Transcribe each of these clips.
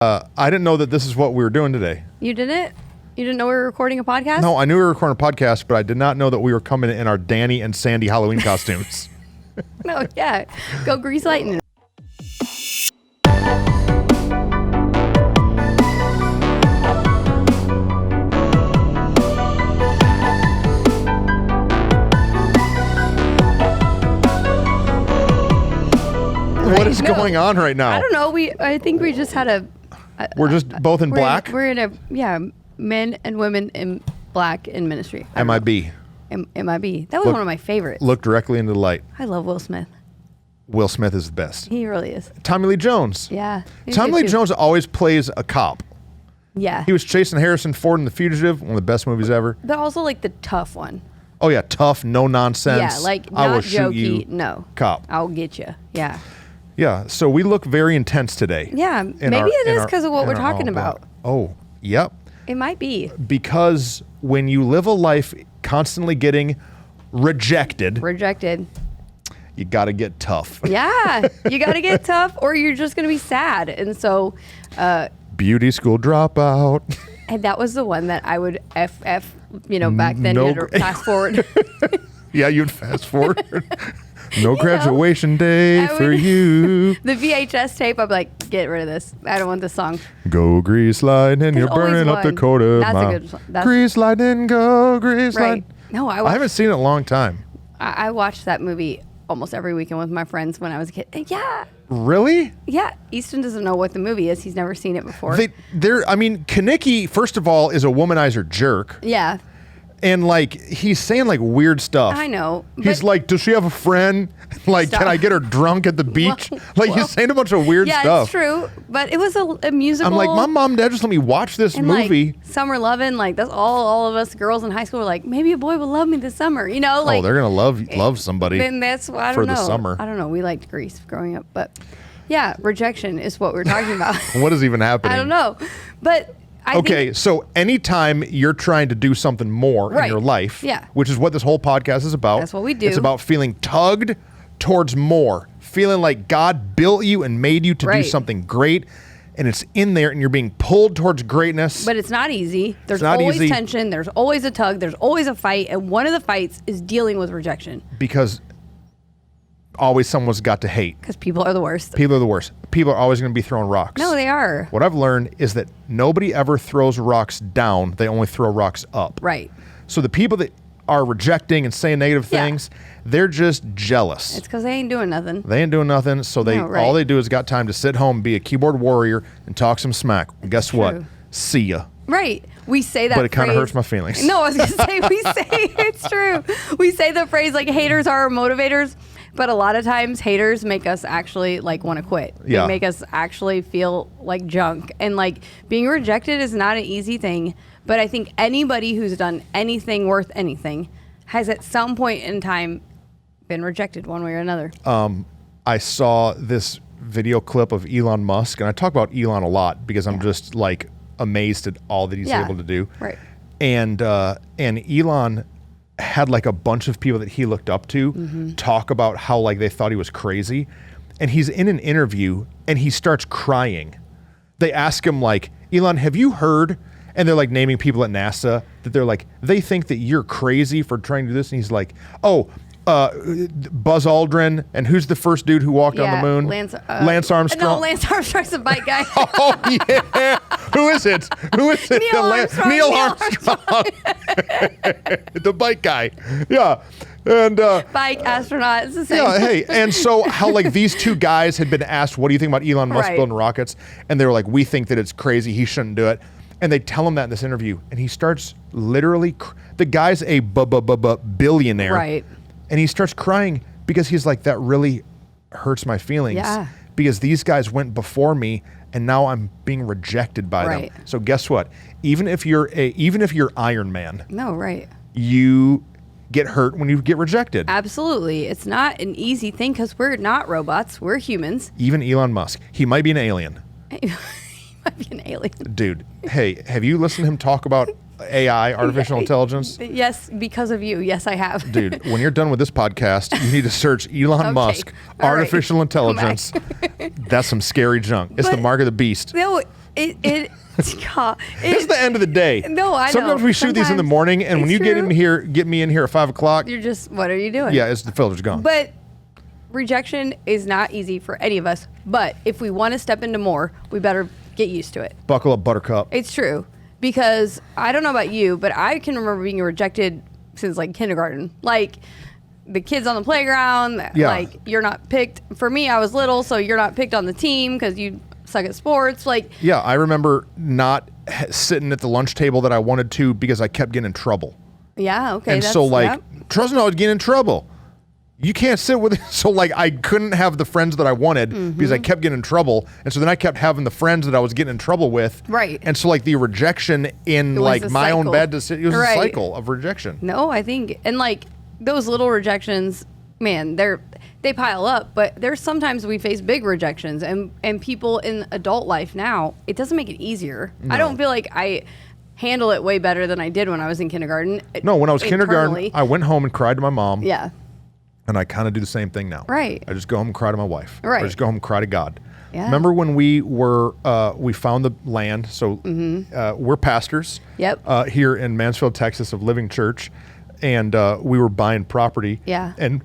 I didn't know that this is what we were doing today. You didn't? You didn't know we were recording a podcast? No, I knew we were recording a podcast, but I did not know that we were coming in our Danny and Sandy Halloween costumes. No, yeah. Go grease lightning. What is going on right now? I don't know. I think we just had we're just both in black? We're in men and women in black in ministry. MIB. MIB. That was one of my favorites. Look directly into the light. I love Will Smith. Will Smith is the best. He really is. Tommy Lee Jones. Yeah. Tommy Lee Jones always plays a cop. Yeah. He was chasing Harrison Ford in The Fugitive, one of the best movies ever. But also like the tough one. Oh yeah, tough, no nonsense. Yeah, like I will not shoot jokey. you, No. cop. I'll get you. Yeah. Yeah, so we look very intense today. Yeah, maybe it is because of what we're talking about. Oh, yep. It might be. Because when you live a life constantly getting rejected, you got to get tough. Yeah, you got to get tough or you're just going to be sad. And so... beauty school dropout. And that was the one that I would back then, you had to fast forward. Yeah, you'd fast forward. No graduation day for you. The VHS tape, I'd be like, get rid of this. I don't want this song. Go grease lightning, you're burning up Dakota. That's a good song. Grease lightning, go grease lightning. No, I haven't seen it in a long time. I watched that movie almost every weekend with my friends when I was a kid. Yeah. Really? Yeah. Easton doesn't know what the movie is. He's never seen it before. Kanicki, first of all, is a womanizer jerk. Yeah. And he's saying weird stuff. I know. He's like, does she have a friend? Can I get her drunk at the beach? He's saying a bunch of weird stuff. Yeah, it's true. But it was a musical. I'm like, my mom and dad just let me watch this movie. Summer loving, that's all of us girls in high school were like, maybe a boy will love me this summer. They're gonna love somebody. Then that's what I don't know. For the summer. I don't know. We liked Grease growing up, but yeah, rejection is what we're talking about. What is even happening? I don't know, but. So anytime you're trying to do something more in your life, which is what this whole podcast is about. That's what we do. It's about feeling tugged towards more, feeling like God built you and made you to do something great, and it's in there and you're being pulled towards greatness. But it's not easy. There's always tension. There's always a tug. There's always a fight. And one of the fights is dealing with rejection. Because always someone's got to hate. Because people are the worst. People are the worst. People are always going to be throwing rocks. No, they are. What I've learned is that nobody ever throws rocks down. They only throw rocks up. Right. So the people that are rejecting and saying negative things, they're just jealous. It's because they ain't doing nothing. They ain't doing nothing. So all they do is got time to sit home, be a keyboard warrior, and talk some smack. Well, guess what? See ya. Right. We say that But it kind of hurts my feelings. No, I was going to say, it's true. We say the phrase haters are our motivators. But a lot of times haters make us actually want to quit. They make us actually feel like junk. And being rejected is not an easy thing. But I think anybody who's done anything worth anything has at some point in time been rejected one way or another. I saw this video clip of Elon Musk, and I talk about Elon a lot because I'm just amazed at all that he's able to do. Right. And Elon had a bunch of people that he looked up to talk about how they thought he was crazy. And he's in an interview and he starts crying. They ask him Elon, have you heard? And they're naming people at NASA that they're they think that you're crazy for trying to do this. And he's like, Buzz Aldrin, and who's the first dude who walked on the moon? Lance Armstrong. No, Lance Armstrong's a bike guy. Oh yeah, who is it? Neil Armstrong. The bike guy. Yeah. And bike astronaut, it's the same. Yeah, hey, and so how these two guys had been asked, what do you think about Elon Musk building rockets? And they were we think that it's crazy, he shouldn't do it. And they tell him that in this interview, and he starts literally, the guy's a billionaire. Right. And he starts crying because he's that really hurts my feelings. Yeah. Because these guys went before me and now I'm being rejected by them. So guess what? Even if you're Iron Man. No, right. You get hurt when you get rejected. Absolutely. It's not an easy thing because we're not robots. We're humans. Even Elon Musk. He might be an alien. He might be an alien. Dude, hey, have you listened to him talk about AI, artificial intelligence? Yes, because of you. Yes, I have. Dude, when you're done with this podcast, you need to search Elon Musk, artificial intelligence. That's some scary junk. It's the mark of the beast. No, It's the end of the day. No, I know. Sometimes we shoot these in the morning, and when you get me in here at 5 o'clock, you're just, what are you doing? Yeah, the filter's gone. But rejection is not easy for any of us. But if we want to step into more, we better get used to it. Buckle up, buttercup. It's true. Because I don't know about you, but I can remember being rejected since like kindergarten. Like the kids on the playground, like you're not picked. For me, I was little, so you're not picked on the team because you suck at sports. Like, yeah, I remember not sitting at the lunch table that I wanted to because I kept getting in trouble. Yeah, okay. And so like, Truston always getting in trouble. You can't sit with it. So like I couldn't have the friends that I wanted because I kept getting in trouble. And so then I kept having the friends that I was getting in trouble with. Right. And so like the rejection in like my own bad decision, it was a cycle of rejection. No, I think, and like those little rejections, man, they pile up, but there's sometimes we face big rejections and people in adult life now, it doesn't make it easier. No. I don't feel like I handle it way better than I did when I was in kindergarten. No, when I was kindergarten, I went home and cried to my mom. Yeah. And I kind of do the same thing now. Right. I just go home and cry to my wife. Right. I just go home and cry to God. Yeah. Remember when we found the land? So we're pastors here in Mansfield, Texas, of Living Church. And we were buying property. Yeah. And,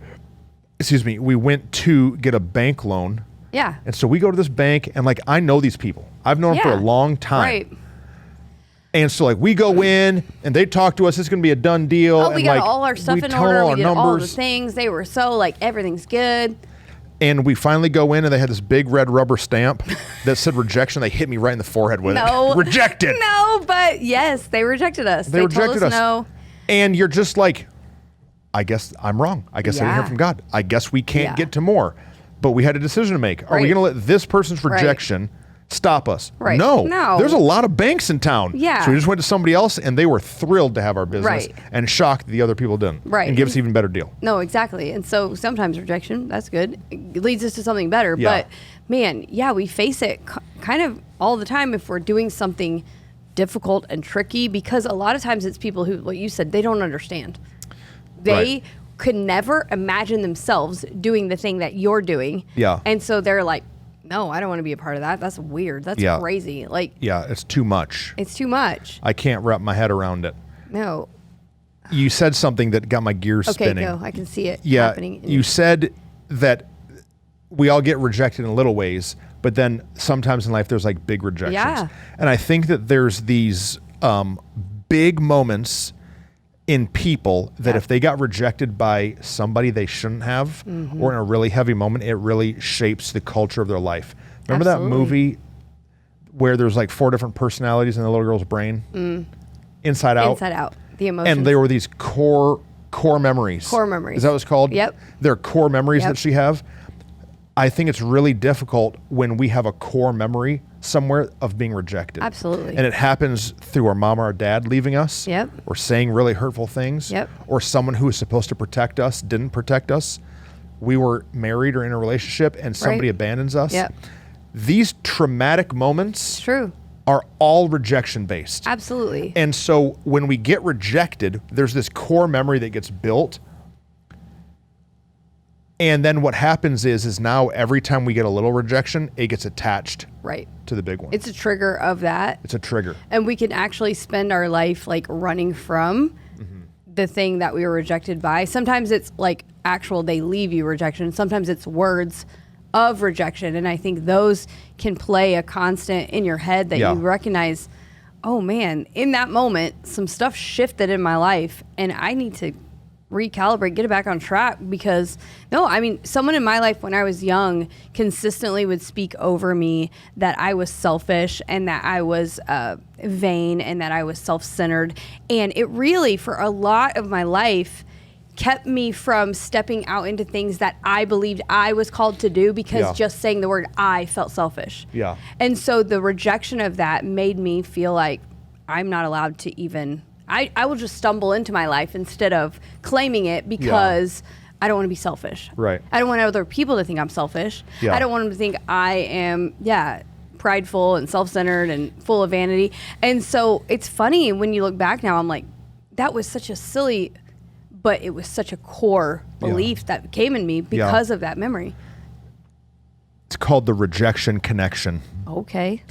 we went to get a bank loan. Yeah. And so we go to this bank, and like, I know these people. I've known them for a long time. Right. And so like we go in and they talk to us, it's going to be a done deal. Oh, we got like, all our stuff in order. We did all the things. They were so like, everything's good. And we finally go in and they had this big red rubber stamp that said rejection. They hit me right in the forehead with it. Rejected. No, but yes, they rejected us. They rejected told us us. No. And you're just like, I guess I'm wrong. I guess I didn't hear from God. I guess we can't get to more. But we had a decision to make. Are we going to let this person's rejection stop us? Right. No. There's a lot of banks in town. Yeah. So we just went to somebody else and they were thrilled to have our business and shocked the other people didn't. Right. And give us an even better deal. No, exactly. And so sometimes rejection, that's good. It leads us to something better. Yeah. But man, we face it kind of all the time if we're doing something difficult and tricky, because a lot of times it's people who, what you said, they don't understand. They could never imagine themselves doing the thing that you're doing. Yeah. And so they're like, no, I don't want to be a part of that. That's weird. That's crazy. Like, it's too much. It's too much. I can't wrap my head around it. No. You said something that got my gears spinning. Okay, go. I can see it happening. You said that we all get rejected in little ways, but then sometimes in life there's like big rejections. Yeah. And I think that there's these big moments in people that if they got rejected by somebody they shouldn't have, or in a really heavy moment, it really shapes the culture of their life. Remember that movie where there's like 4 different personalities in the little girl's brain? Inside Out. Inside Out. The emotions. And they were these core memories. Core memories. Is that what it's called? Yep. They're core memories that she have. I think it's really difficult when we have a core memory somewhere of being rejected. Absolutely. And it happens through our mom or our dad leaving us. Yep. Or saying really hurtful things. Yep. Or someone who was supposed to protect us didn't protect us. We were married or in a relationship and somebody abandons us. Yep. These traumatic moments True. are all rejection based. Absolutely. And so when we get rejected, there's this core memory that gets built. And then what happens is now every time we get a little rejection, it gets attached to the big one. It's a trigger of that. It's a trigger. And we can actually spend our life like running from the thing that we were rejected by. Sometimes it's like actual they leave you rejection. Sometimes it's words of rejection. And I think those can play a constant in your head that you recognize, oh man, in that moment, some stuff shifted in my life and I need to recalibrate, get it back on track, because someone in my life when I was young consistently would speak over me that I was selfish and that I was vain and that I was self-centered. And it really, for a lot of my life, kept me from stepping out into things that I believed I was called to do, because just saying the word I felt selfish. Yeah. And so the rejection of that made me feel like I'm not allowed to even... I will just stumble into my life instead of claiming it, because I don't want to be selfish. Right. I don't want other people to think I'm selfish. Yeah. I don't want them to think I am, prideful and self-centered and full of vanity. And so it's funny when you look back now, I'm like, that was such a silly, but it was such a core belief that came in me because of that memory. It's called the rejection connection. Okay.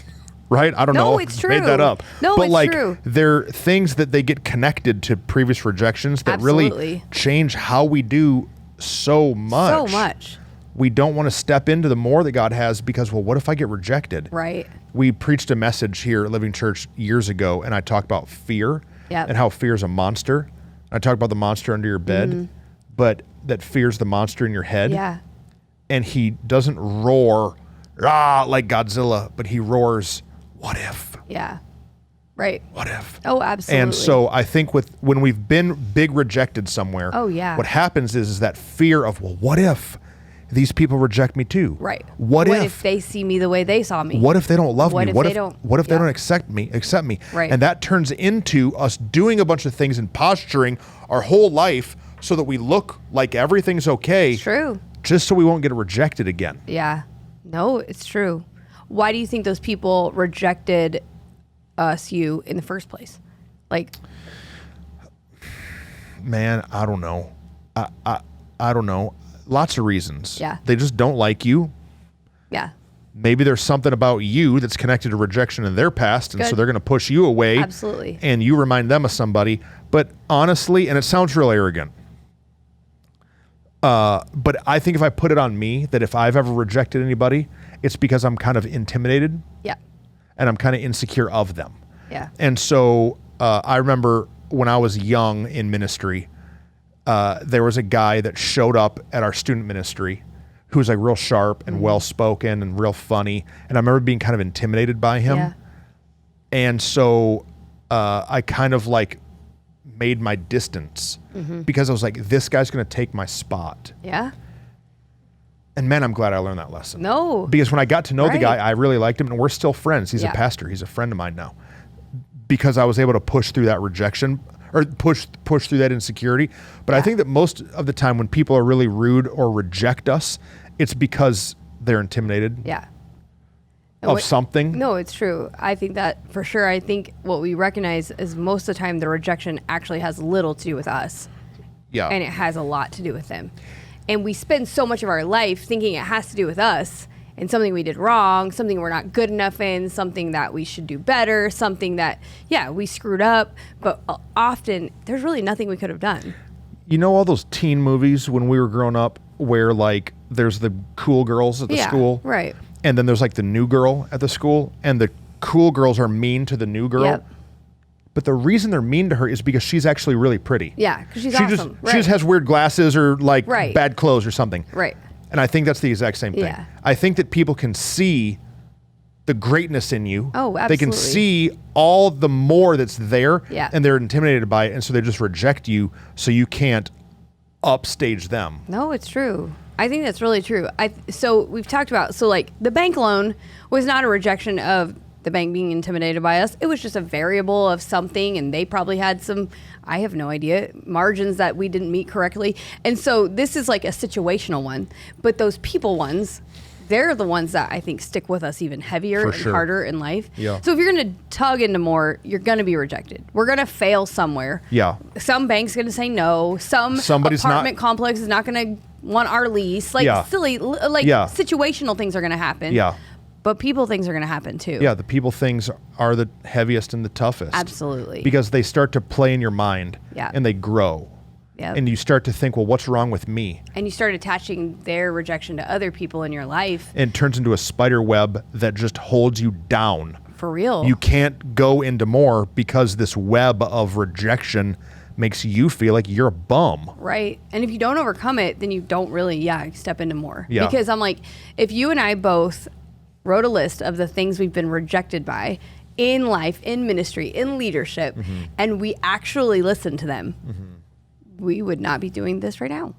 right? I don't know. No, it's true. Made that up. No, but it's like, true. they're things that they get connected to previous rejections that really change how we do so much. So much. We don't want to step into the more that God has because, well, what if I get rejected? Right. We preached a message here at Living Church years ago, and I talked about fear and how fear is a monster. I talked about the monster under your bed, but that fear's the monster in your head. Yeah. And he doesn't roar like Godzilla, but he roars, what if? Yeah. Right. What if? Oh, absolutely. And so I think when we've been big rejected somewhere, what happens is that fear of, well, what if these people reject me too? Right. What if they see me the way they saw me? What if they don't love me? What if they don't accept me? Right. And that turns into us doing a bunch of things and posturing our whole life so that we look like everything's okay. It's true. Just so we won't get rejected again. Yeah. No, it's true. Why do you think those people rejected you in the first place? Like, man, I don't know. I don't know. Lots of reasons. Yeah. They just don't like you. Yeah. Maybe there's something about you that's connected to rejection in their past, and so they're going to push you away. Absolutely. And you remind them of somebody. But honestly, and it sounds real arrogant, but I think if I put it on me, that if I've ever rejected anybody, it's because I'm kind of intimidated. Yeah. And I'm kind of insecure of them. Yeah. And so I remember when I was young in ministry, there was a guy that showed up at our student ministry who was like real sharp and well-spoken and real funny. And I remember being kind of intimidated by him. Yeah. And so I kind of like made my distance because I was like, this guy's going to take my spot. Yeah. And man, I'm glad I learned that lesson. No. Because when I got to know the guy, I really liked him, and we're still friends. He's a pastor. He's a friend of mine now. Because I was able to push through that rejection or push through that insecurity. But I think that most of the time when people are really rude or reject us, it's because they're intimidated. Yeah. Of something. No, it's true. I think that for sure. I think what we recognize is most of the time the rejection actually has little to do with us. Yeah. And it has a lot to do with them. And we spend so much of our life thinking it has to do with us and something we did wrong, something we're not good enough in, something that we should do better, something that, we screwed up. But often there's really nothing we could have done. You know all those teen movies when we were growing up where like there's the cool girls at the school? Right. And then there's like the new girl at the school, and the cool girls are mean to the new girl. Yep. But the reason they're mean to her is because she's actually really pretty. Yeah, because she's awesome. She just has weird glasses or like bad clothes or something. Right. And I think that's the exact same thing. Yeah. I think that people can see the greatness in you. Oh, absolutely. They can see all the more that's there, and they're intimidated by it, and so they just reject you so you can't upstage them. No, it's true. I think that's really true. So we've talked about, like the bank loan was not a rejection of the bank being intimidated by us. It was just a variable of something, and they probably had some, I have no idea, margins that we didn't meet correctly. And so this is like a situational one. But those people ones, they're the ones that I think stick with us even heavier and harder in life. Yeah. So if you're going to tug into more, you're going to be rejected. We're going to fail somewhere. Yeah. Some bank's going to say no. Somebody's apartment complex is not going to want our lease. Like silly, situational things are going to happen. Yeah. But people things are going to happen too. Yeah, the people things are the heaviest and the toughest. Absolutely. Because they start to play in your mind. Yeah. And they grow. Yeah. And you start to think, well, what's wrong with me? And you start attaching their rejection to other people in your life. And it turns into a spider web that just holds you down. For real. You can't go into more because this web of rejection makes you feel like you're a bum. Right. And if you don't overcome it, then you don't really, step into more. Yeah. Because I'm like, if you and I both wrote a list of the things we've been rejected by in life, in ministry, in leadership, and we actually listened to them, we would not be doing this right now.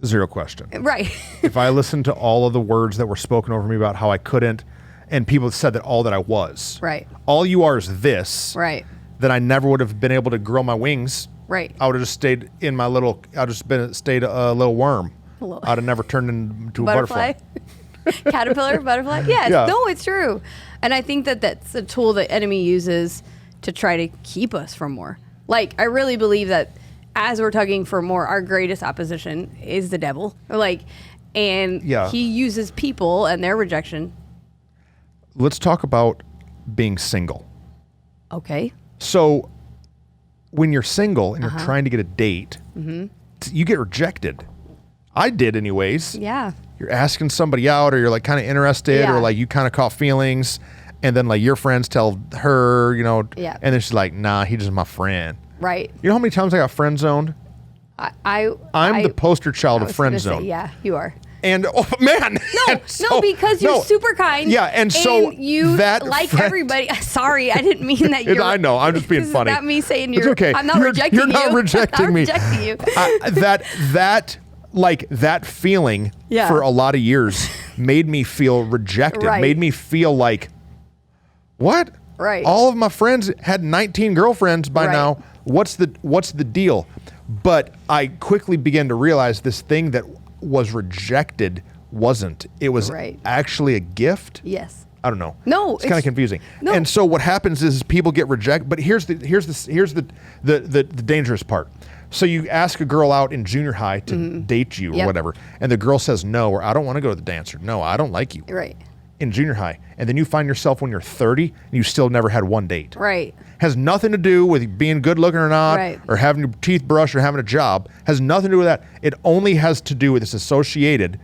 Zero question. Right. If I listened to all of the words that were spoken over me about how I couldn't, and people said that all that I was. Right. All you are is this. Right. Then I never would have been able to grow my wings. Right. I would have just stayed in my little, stayed a little worm. I'd have never turned into a butterfly. Caterpillar, butterfly. Yeah. No, it's true. And I think that that's a tool the enemy uses to try to keep us from more. Like, I really believe that as we're tugging for more, our greatest opposition is the devil. And he uses people and their rejection. let's talk about being single. Okay. So when you're single and you're trying to get a date, you get rejected. I did anyways. Yeah. You're asking somebody out, or you're like kind of interested, or like you kind of caught feelings, and then like your friends tell her, you know, and then she's like, nah, he's just my friend. Right. You know how many times I got friend zoned? I'm the poster child of friend zone. Yeah, you are. And oh man, no, because you're super kind. Yeah, and so you that like friend, everybody. Sorry, I didn't mean that. I know, I'm just being funny. Not me saying it's okay. I'm not rejecting you. You're not rejecting me. I'm not rejecting you. That feeling for a lot of years made me feel rejected. Right. Made me feel like, what? Right. All of my friends had 19 girlfriends by now. What's the deal? But I quickly began to realize this thing that was rejected wasn't. It was actually a gift. Yes. I don't know. No, it's kind of confusing. No. And so what happens is people get rejected. But here's the dangerous part. So you ask a girl out in junior high to date you or whatever, and the girl says no, or I don't want to go to the dance, or no, I don't like you. Right. In junior high, and then you find yourself when you're 30 and you still never had one date. Right. Has nothing to do with being good looking or not, or having your teeth brushed or having a job. Has nothing to do with that. It only has to do with it's associated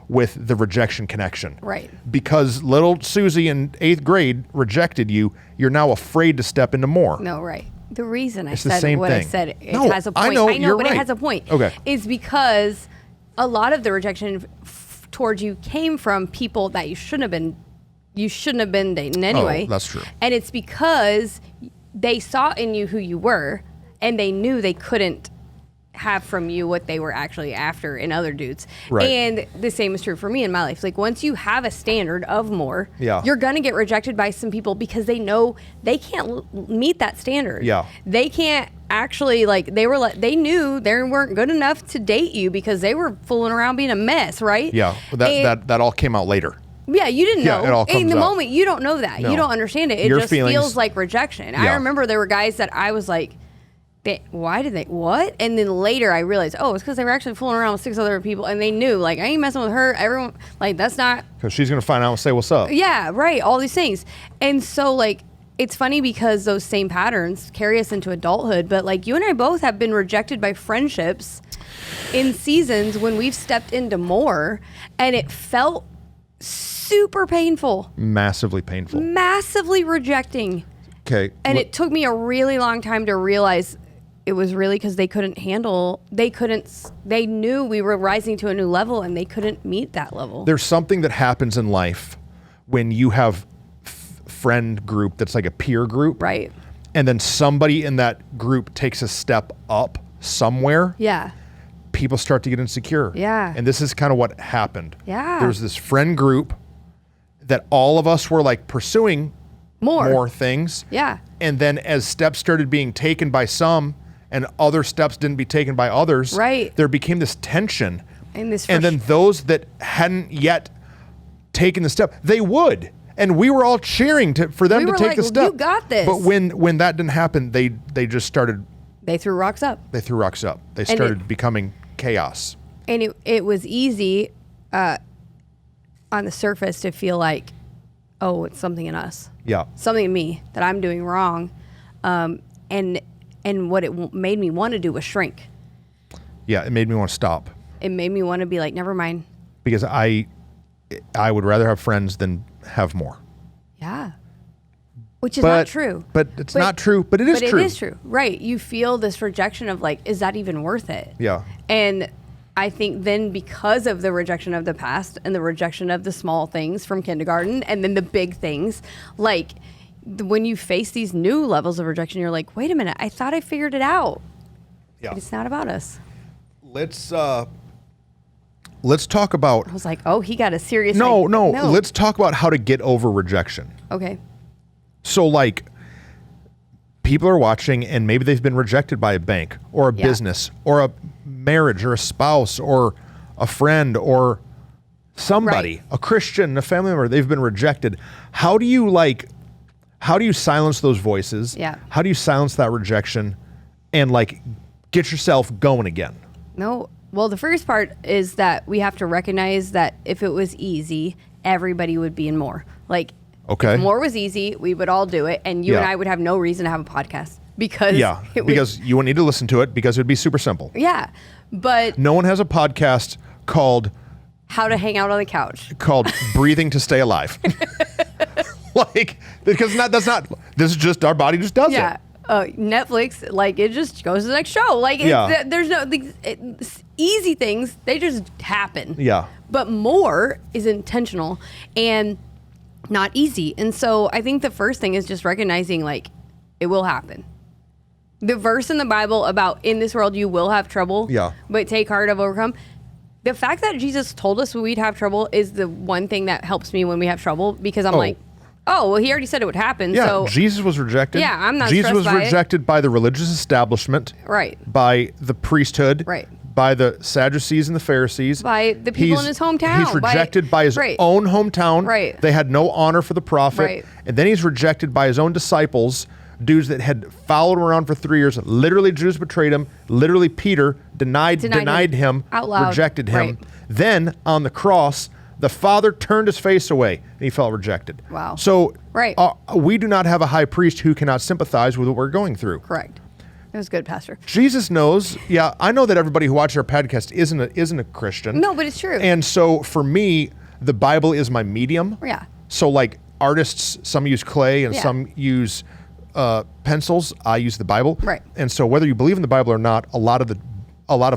with the rejection connection. Right. Because little Susie in 8th grade rejected you, you're now afraid to step into more. No, right. The reason I it's said the same what thing. I said, it no, has a point. I know, you're but right. It has a point. Okay. Is because a lot of the rejection towards you came from people that you shouldn't have been dating anyway. Oh, that's true. And it's because they saw in you who you were, and they knew they couldn't have from you what they were actually after in other dudes. Right. And the same is true for me in my life. Like once you have a standard of more, you're gonna get rejected by some people because they know they can't meet that standard. Yeah. They can't actually they knew they weren't good enough to date you because they were fooling around being a mess, right? Yeah. That all came out later. Yeah, you didn't know. It all comes in the out. moment, you don't know that. No. You don't understand it. It Your just feelings, feels like rejection. I remember there were guys that I was like, why did they, what? And then later I realized, it's because they were actually fooling around with 6 other people, and they knew, like, I ain't messing with her. Everyone, like, that's not. Because she's going to find out and say, what's up? Yeah, right. All these things. And so, like, it's funny because those same patterns carry us into adulthood, but, like, you and I both have been rejected by friendships in seasons when we've stepped into more, and it felt super painful. Massively painful. Massively rejecting. Okay. And it took me a really long time to realize it was really because they knew we were rising to a new level and they couldn't meet that level. There's something that happens in life when you have friend group that's like a peer group. Right. And then somebody in that group takes a step up somewhere. Yeah. People start to get insecure. Yeah. And this is kind of what happened. Yeah. There was this friend group that all of us were like pursuing more things. Yeah. And then as steps started being taken by some and other steps didn't be taken by others, there became this tension. And then those that hadn't yet taken the step, they would. And we were all cheering for them to take the step. You got this. But when that didn't happen, they just started. They threw rocks up. They started becoming chaos. And it was easy on the surface to feel like, oh, it's something in us. Yeah. Something in me that I'm doing wrong. And what it made me want to do was shrink. Yeah, it made me want to stop. It made me want to be like, never mind. Because I would rather have friends than have more. Yeah. Which is not true. But it's not true, but it is true. But it is true. Right. You feel this rejection of like, is that even worth it? Yeah. And I think then because of the rejection of the past and the rejection of the small things from kindergarten and then the big things, like when you face these new levels of rejection, you're like, wait a minute, I thought I figured it out. Yeah. But it's not about us. Let's talk about. I was like, oh, he got a serious. No. Let's talk about how to get over rejection. Okay. So like people are watching and maybe they've been rejected by a bank or a business or a marriage or a spouse or a friend or somebody, a Christian, a family member, they've been rejected. How do you silence those voices? Yeah. How do you silence that rejection and like get yourself going again? No. Well, the first part is that we have to recognize that if it was easy, everybody would be in more. Like Okay. If more was easy, we would all do it, and you and I would have no reason to have a podcast because because you wouldn't need to listen to it because it would be super simple. Yeah, but no one has a podcast called How to Hang Out on the Couch, called Breathing to Stay Alive. Like, because this is just our body just does it. Netflix, like, it just goes to the next show. Like, there's no easy things; they just happen. Yeah. But more is intentional and not easy. And so I think the first thing is just recognizing, like, it will happen. The verse in the Bible about in this world you will have trouble, but take heart, I've overcome. The fact that Jesus told us we'd have trouble is the one thing that helps me when we have trouble, because I'm like, oh, well, he already said it would happen. Yeah, so Jesus was rejected. Yeah, I'm not Jesus stressed was rejected by the religious establishment. Right. By the priesthood. Right. By the Sadducees and the Pharisees. By the people in his hometown. He's rejected by his own hometown. Right. They had no honor for the prophet. Right. And then he's rejected by his own disciples, dudes that had followed him around for 3 years. Literally, Jews betrayed him. Literally, Peter denied him out loud. Rejected him. Right. Then, on the cross, the Father turned his face away, and he felt rejected. Wow. So, we do not have a high priest who cannot sympathize with what we're going through. Correct. It was good, Pastor. Jesus knows. Yeah, I know that everybody who watches our podcast isn't a Christian. No, but it's true. And so for me, the Bible is my medium. Yeah. So like artists, some use clay and some use pencils. I use the Bible. Right. And so whether you believe in the Bible or not, a lot of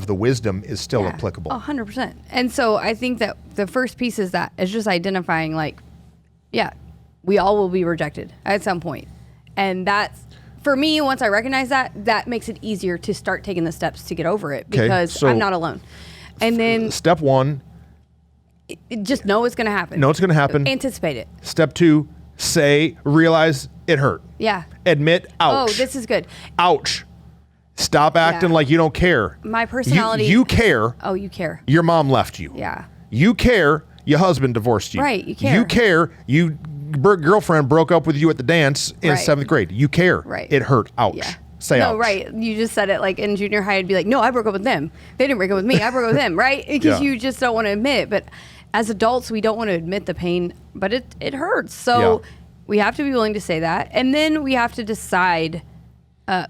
the wisdom is still applicable. 100%. And so I think that the first piece is just identifying, like, we all will be rejected at some point. And that's, for me, once I recognize that makes it easier to start taking the steps to get over it, because I'm not alone. And then step one, just know it's going to happen. Know it's going to happen. Anticipate it. Step two, realize it hurt. Yeah. Admit, ouch. Oh, this is good. Ouch. Stop acting like you don't care. My personality. You care. Oh, you care. Your mom left you. Yeah. You care. Your husband divorced you. Right. You care. You care. Your girlfriend broke up with you at the dance in 7th grade. You care. Right. It hurt. Ouch. Yeah. Say ouch. No, right. You just said it, like in junior high, I'd be like, no, I broke up with them. They didn't break up with me. I broke up with them. Right. Because you just don't want to admit. But as adults, we don't want to admit the pain, but it hurts. So we have to be willing to say that. And then we have to decide,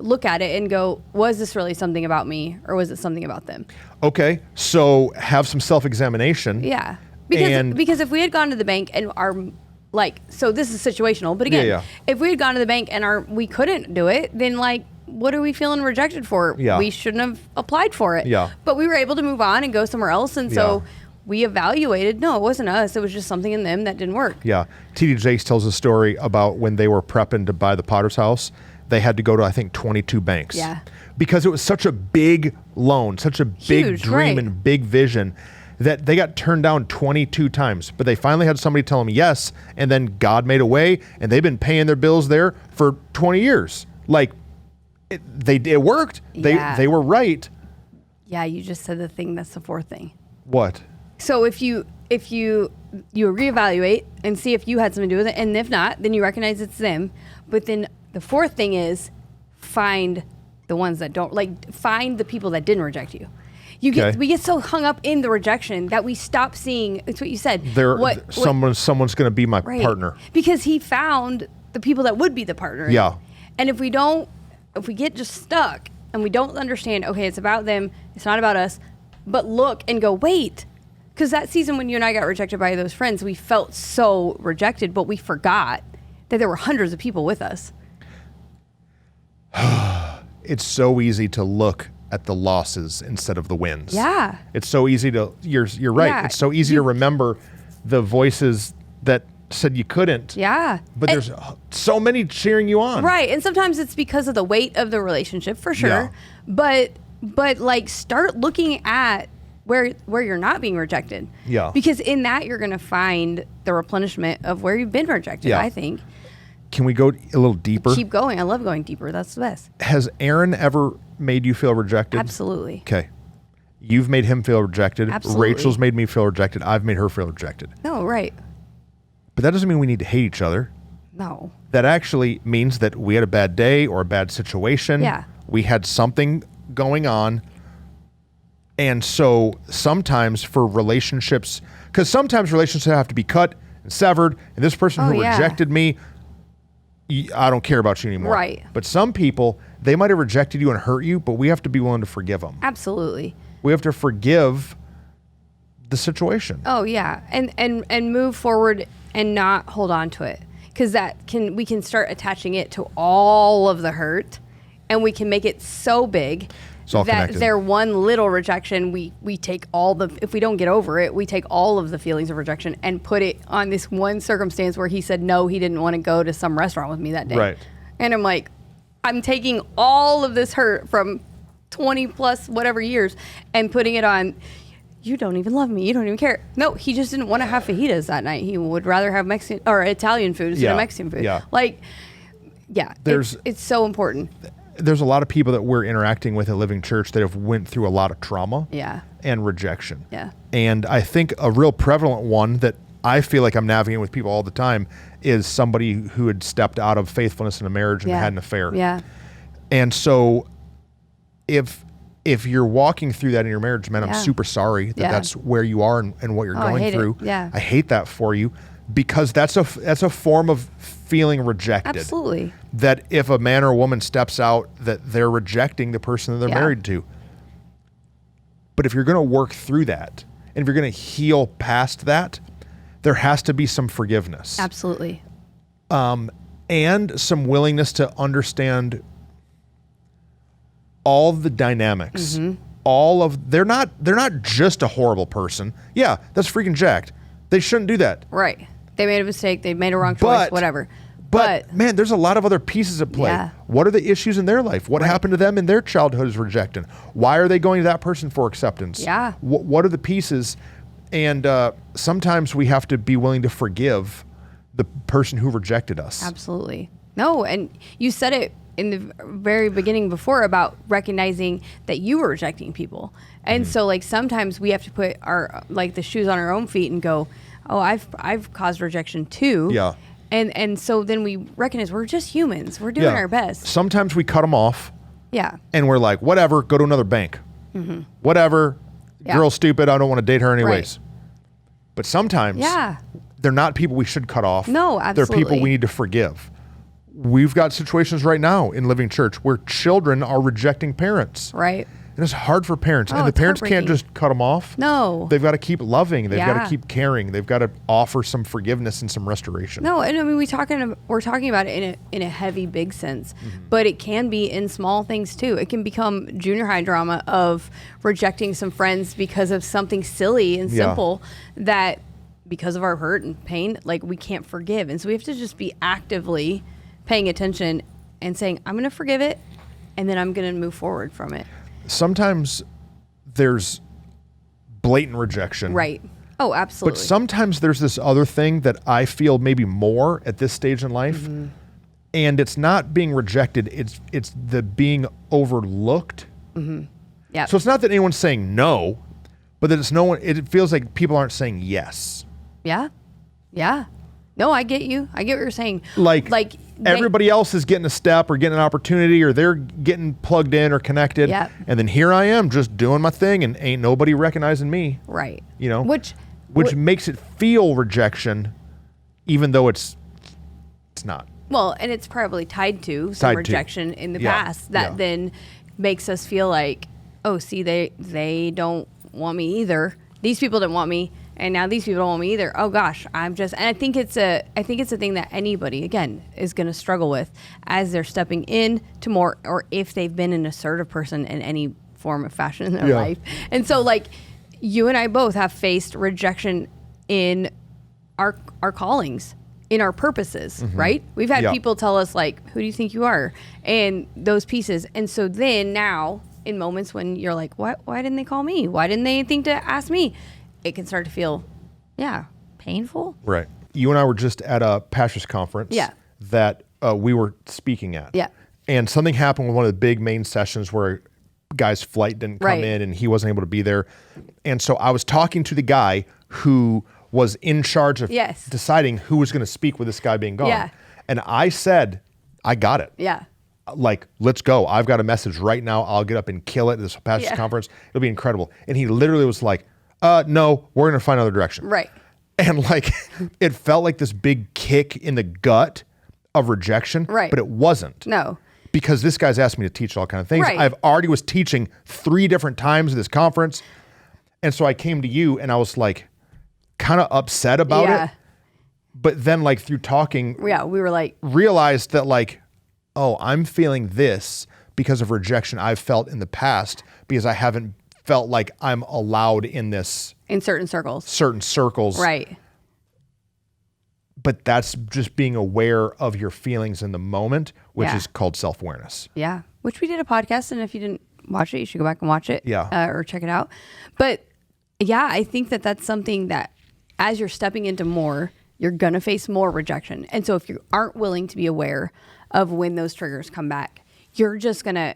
look at it and go, was this really something about me, or was it something about them? Okay. So have some self-examination. Yeah. Because if we had gone to the bank and so this is situational, but again, if we had gone to the bank and we couldn't do it, then what are we feeling rejected for? Yeah. We shouldn't have applied for it. Yeah. But we were able to move on and go somewhere else. And so we evaluated, no, it wasn't us. It was just something in them that didn't work. Yeah. T.D. Jakes tells a story about when they were prepping to buy the Potter's house, they had to go to, I think, 22 banks. Yeah. Because it was such a big loan, such a big dream and big vision, that they got turned down 22 times. But they finally had somebody tell them yes, and then God made a way, and they've been paying their bills there for 20 years. It worked. Yeah. They were right. Yeah, you just said the thing that's the fourth thing. What? So if you reevaluate and see if you had something to do with it, and if not, then you recognize it's them. But then the fourth thing is find the ones that don't, find the people that didn't reject you. We get so hung up in the rejection that we stop seeing. It's what you said. Someone's going to be my partner. Because he found the people that would be the partner. Yeah. And if we get just stuck and we don't understand, okay, it's about them, it's not about us, but look and go, wait. Because that season when you and I got rejected by those friends, we felt so rejected, but we forgot that there were hundreds of people with us. It's so easy to look at the losses instead of the wins. Yeah. It's so easy you're right. Yeah. It's so easy to remember the voices that said you couldn't. Yeah. But there's so many cheering you on. Right. And sometimes it's because of the weight of the relationship, for sure. Yeah. But start looking at where you're not being rejected. Yeah. Because in that you're going to find the replenishment of where you've been rejected, I think. Can we go a little deeper? Keep going. I love going deeper. That's the best. Has Aaron ever made you feel rejected? Absolutely. Okay. You've made him feel rejected. Absolutely. Rachel's made me feel rejected. I've made her feel rejected. No, right. But that doesn't mean we need to hate each other. No. That actually means that we had a bad day or a bad situation. Yeah. We had something going on. And so sometimes for relationships, because sometimes relationships have to be cut and severed, and this person who rejected me, I don't care about you anymore. Right. But some people, they might have rejected you and hurt you, but we have to be willing to forgive them. Absolutely. We have to forgive the situation. Oh yeah, and move forward and not hold on to it, because we can start attaching it to all of the hurt, and we can make it so big that connected. their one little rejection, we take if we don't get over it, we take all of the feelings of rejection and put it on this one circumstance where he said no, he didn't want to go to some restaurant with me that day. Right. And I'm like, I'm taking all of this hurt from 20 plus whatever years and putting it on, you don't even love me. You don't even care. No, he just didn't want to have fajitas that night. He would rather have Mexican or Italian food instead of Mexican food. Yeah. Like, yeah, it's so important. There's a lot of people that we're interacting with at Living Church that have went through a lot of trauma and rejection. Yeah. And I think a real prevalent one that I feel like I'm navigating with people all the time is somebody who had stepped out of faithfulness in a marriage and had an affair. Yeah. And so if you're walking through that in your marriage, man, I'm super sorry that that's where you are and what you're going through. Yeah. I hate that for you, because that's a form of feeling rejected. Absolutely. That if a man or a woman steps out, that they're rejecting the person that they're married to. But if you're going to work through that, and if you're going to heal past that, there has to be some forgiveness. Absolutely. And some willingness to understand all the dynamics. They're not just a horrible person. Yeah, that's freaking jacked. They shouldn't do that. Right. They made a mistake. They made a wrong choice. Whatever. But man, there's a lot of other pieces at play. Yeah. What are the issues in their life? What happened to them in their childhood is rejection? Why are they going to that person for acceptance? Yeah. What are the pieces? And sometimes we have to be willing to forgive the person who rejected us. Absolutely. No, and you said it in the very beginning before about recognizing that you were rejecting people. And so like sometimes we have to put our the shoes on our own feet and go, oh, I've caused rejection too. Yeah. And so then we recognize we're just humans. We're doing our best. Sometimes we cut them off. Yeah. And we're like, whatever, go to another bank. Whatever, girl's stupid, I don't want to date her anyways. Right. But sometimes they're not people we should cut off. No, absolutely. They're people we need to forgive. We've got situations right now in Living Church where children are rejecting parents. Right. And it's hard for parents. And the parents can't just cut them off. No. They've got to keep loving. They've got to keep caring. They've got to offer some forgiveness and some restoration. No, and I mean, we're talking about it in a heavy, big sense. But it can be in small things too. It can become junior high drama of rejecting some friends because of something silly and simple that because of our hurt and pain, like we can't forgive. And so we have to just be actively paying attention and saying, I'm going to forgive it, and then I'm going to move forward from it. Sometimes there's blatant rejection. Right. Oh, absolutely. But sometimes there's this other thing that I feel maybe more at this stage in life. And it's not being rejected, it's the being overlooked. Yeah. So it's not that anyone's saying no, but that it feels like people aren't saying yes. Yeah. Yeah. No, I get you. I get what you're saying. Like everybody else is getting a step or getting an opportunity, or they're getting plugged in or connected. Yep. And then here I am just doing my thing and ain't nobody recognizing me. Right. You know? Which makes it feel rejection, even though it's not. Well, and it's probably tied to some rejection in the past that then makes us feel like, oh, see, they don't want me either. These people didn't want me, and now these people don't want me either. Oh gosh, and I think it's a thing that anybody again is going to struggle with as they're stepping in to more, or if they've been an assertive person in any form of fashion in their life. And so like you and I both have faced rejection in our callings, in our purposes, right? We've had people tell us like, who do you think you are? And those pieces. And so then now in moments when you're like, why didn't they call me? Why didn't they think to ask me? It can start to feel, painful. Right. You and I were just at a pastor's conference that we were speaking at. Yeah. And something happened with one of the big main sessions where a guy's flight didn't come in and he wasn't able to be there. And so I was talking to the guy who was in charge of deciding who was going to speak with this guy being gone. Yeah. And I said, I got it. Yeah. Like, let's go. I've got a message right now. I'll get up and kill it at this pastor's conference. It'll be incredible. And he literally was like, no, we're going to find another direction. Right. And like, it felt like this big kick in the gut of rejection, right? But it wasn't. No. Because this guy's asked me to teach all kind of things. Right. I've already was teaching 3 different times at this conference. And so I came to you and I was like kind of upset about it. But then like through talking, we were like, realized that like, oh, I'm feeling this because of rejection I've felt in the past because I haven't felt like I'm allowed in this. In certain circles. Right. But that's just being aware of your feelings in the moment, which is called self-awareness. Yeah. Which we did a podcast, and if you didn't watch it, you should go back and watch it. Yeah. Or check it out. But yeah, I think that that's something that as you're stepping into more, you're going to face more rejection. And so if you aren't willing to be aware of when those triggers come back, you're going to,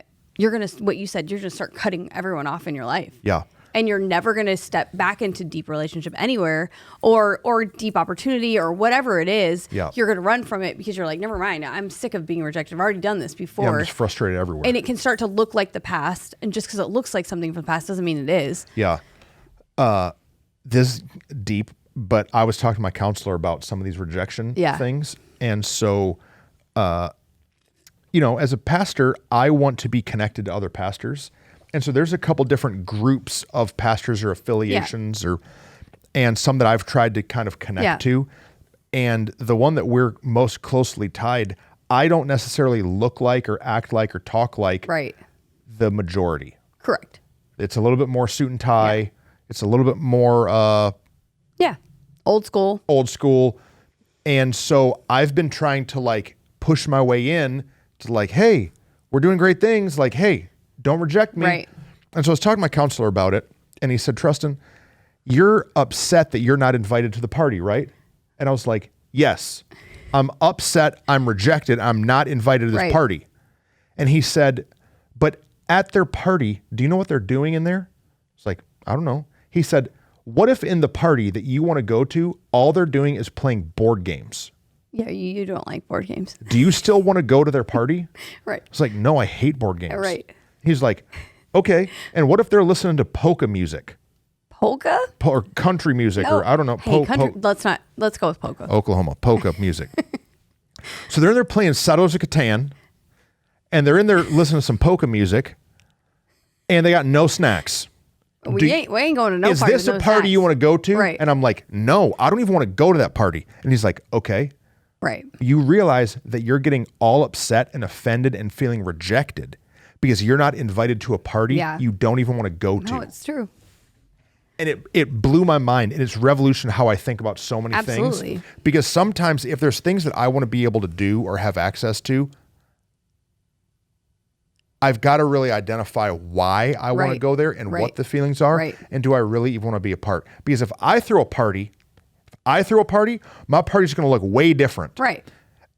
what you said, you're just start cutting everyone off in your life. Yeah. And you're never going to step back into deep relationship anywhere or deep opportunity or whatever it is. Yeah. You're going to run from it because you're like, never mind. I'm sick of being rejected. I've already done this before. Yeah, I'm just frustrated everywhere. And it can start to look like the past. And just because it looks like something from the past doesn't mean it is. Yeah. This is deep, but I was talking to my counselor about some of these rejection things. And so, as a pastor, I want to be connected to other pastors. And so there's a couple different groups of pastors or affiliations and some that I've tried to kind of connect to. And the one that we're most closely tied, I don't necessarily look like or act like or talk like the majority. Correct. It's a little bit more suit and tie. Yeah. It's a little bit more old school. And so I've been trying to like push my way in to like, hey, we're doing great things. Like, hey, don't reject me. Right. And so I was talking to my counselor about it, and he said, Truston, you're upset that you're not invited to the party, right? And I was like, yes, I'm upset. I'm rejected. I'm not invited to this party. And he said, but at their party, do you know what they're doing in there? It's like, I don't know. He said, what if in the party that you want to go to, all they're doing is playing board games? Yeah, you don't like board games. Do you still want to go to their party? Right. It's like, no, I hate board games. Right. He's like, okay. And what if they're listening to polka music? Polka? Or country music, or I don't know. Hey, let's go with polka. Oklahoma, polka music. So they're in there playing Settlers of Catan, and they're in there listening to some polka music, and they got no snacks. We ain't going to no party. Is this a party snacks. you want to go to? Right. And I'm like, no, I don't even want to go to that party. And he's like, okay. Right. You realize that you're getting all upset and offended and feeling rejected because you're not invited to a party you don't even want to go to. No, it's true. And it blew my mind, and it's revolutioned how I think about so many things. Because sometimes if there's things that I want to be able to do or have access to, I've got to really identify why I want to go there and what the feelings are. Right. And do I really even want to be a part? Because if I throw a party, my party's going to look way different. Right.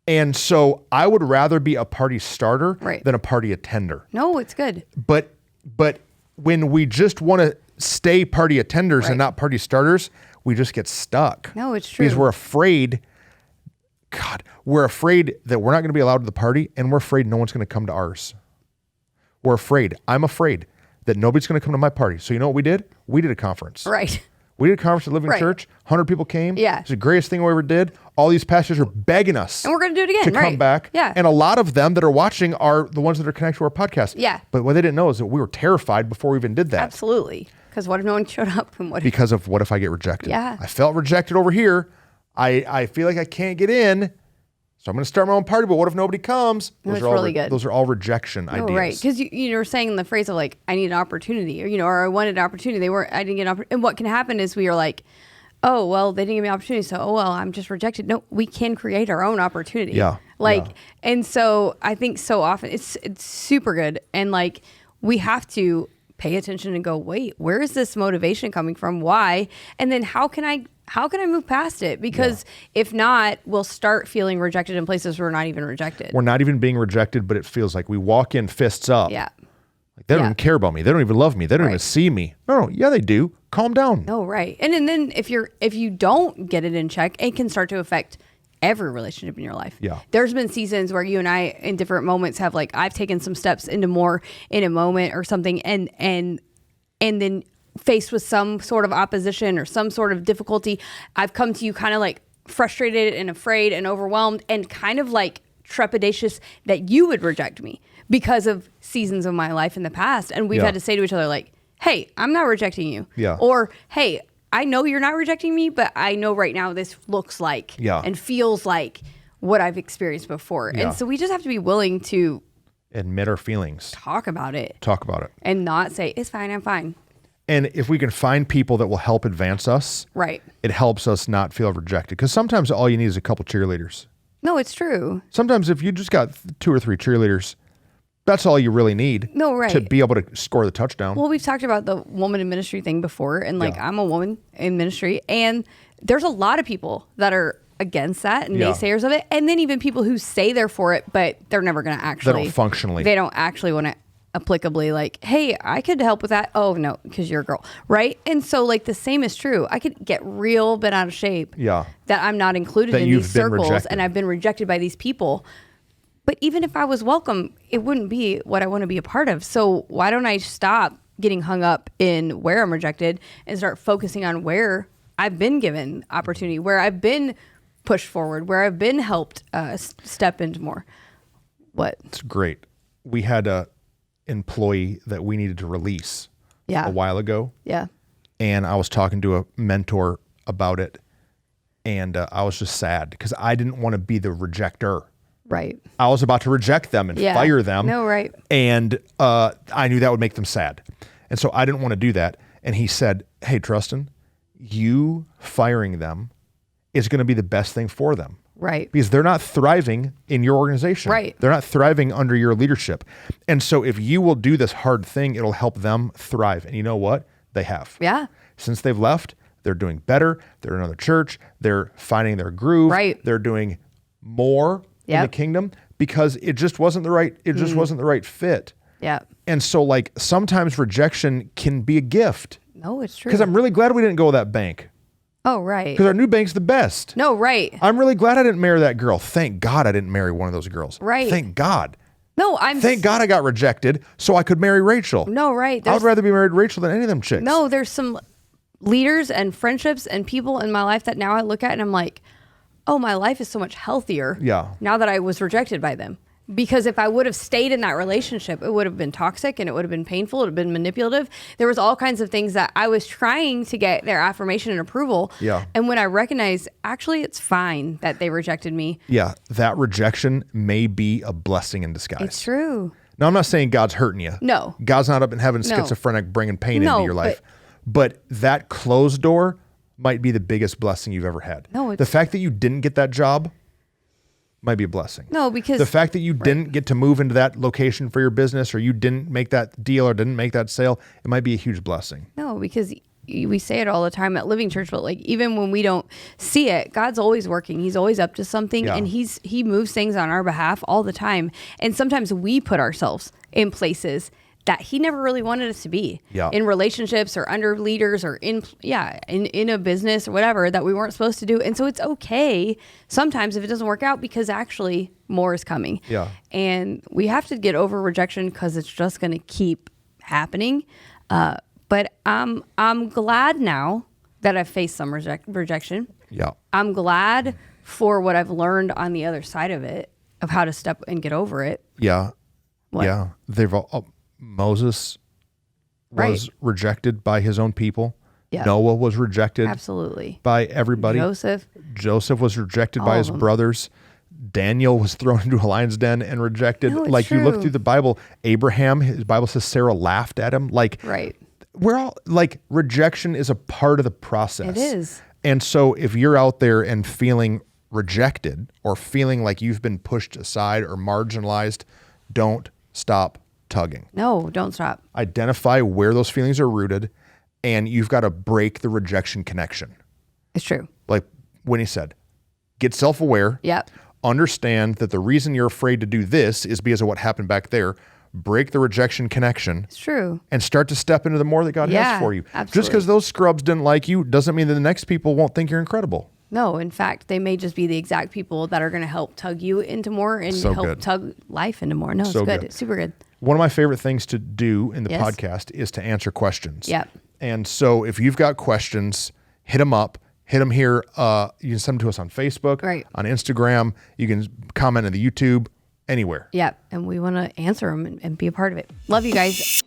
And so I would rather be a party starter than a party attender. No, it's good. But when we just want to stay party attenders and not party starters, we just get stuck. No, it's true. Because we're afraid that we're not going to be allowed to the party, and we're afraid no one's going to come to ours. We're afraid. I'm afraid that nobody's going to come to my party. So you know what we did? We did a conference. Right. We did a conference at Living Church. 100 people came. Yeah. It's the greatest thing we ever did. All these pastors are begging us. And we're going to do it again. To come back. Yeah. And a lot of them that are watching are the ones that are connected to our podcast. Yeah. But what they didn't know is that we were terrified before we even did that. Absolutely. Because what if no one showed up? And what if I get rejected? Yeah. I felt rejected over here. I feel like I can't get in. So I'm going to start my own party, but what if nobody comes? That's really good. Those are all rejection ideas. Right, because you were saying the phrase of like, I need an opportunity, or I wanted an opportunity. I didn't get an opportunity. And what can happen is we are like, oh, well, they didn't give me an opportunity, so, I'm just rejected. No, we can create our own opportunity. Yeah. And so I think so often it's super good. And like, we have to pay attention and go, wait, where is this motivation coming from? Why? And then how can I move past it? Because if not, we'll start feeling rejected in places we're not even rejected. We're not even being rejected, but it feels like we walk in fists up. Yeah. Like they don't even care about me. They don't even love me. They don't even see me. No, yeah, they do. Calm down. No, right. And then if you don't get it in check, it can start to affect every relationship in your life. Yeah. There's been seasons where you and I in different moments have like, I've taken some steps into more in a moment or something. And then faced with some sort of opposition or some sort of difficulty, I've come to you kind of like frustrated and afraid and overwhelmed and kind of like trepidatious that you would reject me because of seasons of my life in the past. And we've had to say to each other like, hey, I'm not rejecting you. Yeah. Or, hey, I know you're not rejecting me, but I know right now this looks like and feels like what I've experienced before. And so we just have to be willing to admit our feelings. Talk about it. And not say, it's fine, I'm fine. And if we can find people that will help advance us, right, it helps us not feel rejected. Because sometimes all you need is a couple cheerleaders. No, it's true. Sometimes if you just got 2 or 3 cheerleaders, that's all you really need to be able to score the touchdown. Well, we've talked about the woman in ministry thing before, and like I'm a woman in ministry, and there's a lot of people that are against that and naysayers of it, and then even people who say they're for it, but they're never going to actually. They don't actually want to applicably like, hey, I could help with that. Oh no, because you're a girl, right? And so like the same is true. I could get real bent out of shape. That I'm not included in these circles, and I've been rejected by these people. But even if I was welcome, it wouldn't be what I want to be a part of. So why don't I stop getting hung up in where I'm rejected and start focusing on where I've been given opportunity, where I've been pushed forward, where I've been helped step into more. What? It's great. We had a employee that we needed to release a while ago. And I was talking to a mentor about it, and I was just sad because I didn't want to be the rejecter. Right. I was about to reject them and fire them. No, right. And I knew that would make them sad. And so I didn't want to do that. And he said, hey, Truston, you firing them is going to be the best thing for them. Right. Because they're not thriving in your organization. Right. They're not thriving under your leadership. And so if you will do this hard thing, it'll help them thrive. And you know what? They have. Yeah. Since they've left, they're doing better. They're in another church. They're finding their groove. Right. They're doing more in the kingdom because it just wasn't the right, wasn't the right fit. Yeah. And so like sometimes rejection can be a gift. No, it's true. Because I'm really glad we didn't go with that bank. Oh, right. Because our new bank's the best. No, right. I'm really glad I didn't marry that girl. Thank God I didn't marry one of those girls. Right. Thank God. No, Thank God I got rejected so I could marry Rachel. No, right. I would rather be married to Rachel than any of them chicks. No, there's some leaders and friendships and people in my life that now I look at and I'm like, oh, my life is so much healthier now that I was rejected by them. Because if I would have stayed in that relationship, it would have been toxic and it would have been painful. It would have been manipulative. There was all kinds of things that I was trying to get their affirmation and approval. Yeah. And when I recognized, actually, it's fine that they rejected me. Yeah, that rejection may be a blessing in disguise. It's true. Now, I'm not saying God's hurting you. No. God's not up in heaven schizophrenic bringing pain into your life. But that closed door might be the biggest blessing you've ever had. No, the fact that you didn't get that job might be a blessing. No, because the fact that you didn't get to move into that location for your business, or you didn't make that deal or didn't make that sale, it might be a huge blessing. No, because we say it all the time at Living Church, but like even when we don't see it, God's always working. He's always up to something, and he moves things on our behalf all the time. And sometimes we put ourselves in places that he never really wanted us to be, in relationships or under leaders or in a business or whatever that we weren't supposed to do. And so it's okay sometimes if it doesn't work out, because actually more is coming. And we have to get over rejection because it's just going to keep happening. But I'm glad now that I've faced some rejection. I'm glad for what I've learned on the other side of it, of how to step and get over it. They've all... Moses was rejected by his own people. Noah was rejected by everybody. Joseph was rejected by his brothers. Daniel was thrown into a lion's den and rejected. No, like you look through the Bible, Abraham, his Bible says Sarah laughed at him. Like we're all like, rejection is a part of the process. It is. And so if you're out there and feeling rejected or feeling like you've been pushed aside or marginalized, don't stop tugging. No, don't stop. Identify where those feelings are rooted, and you've got to break the rejection connection. It's true. Like Whitney said, get self-aware. Understand that the reason you're afraid to do this is because of what happened back there. Break the rejection connection. It's true. And start to step into the more that God has for you. Absolutely. Just because those scrubs didn't like you doesn't mean that the next people won't think you're incredible. No, in fact, they may just be the exact people that are going to help tug you into more and help tug life into more. No, it's good. It's super good. one of my favorite things to do in the Yes. podcast is to answer questions. Yep. And so if you've got questions, hit them up. Hit them here. You can send them to us on Facebook, Right. on Instagram. You can comment in the YouTube, anywhere. Yep. And we want to answer them and be a part of it. Love you guys.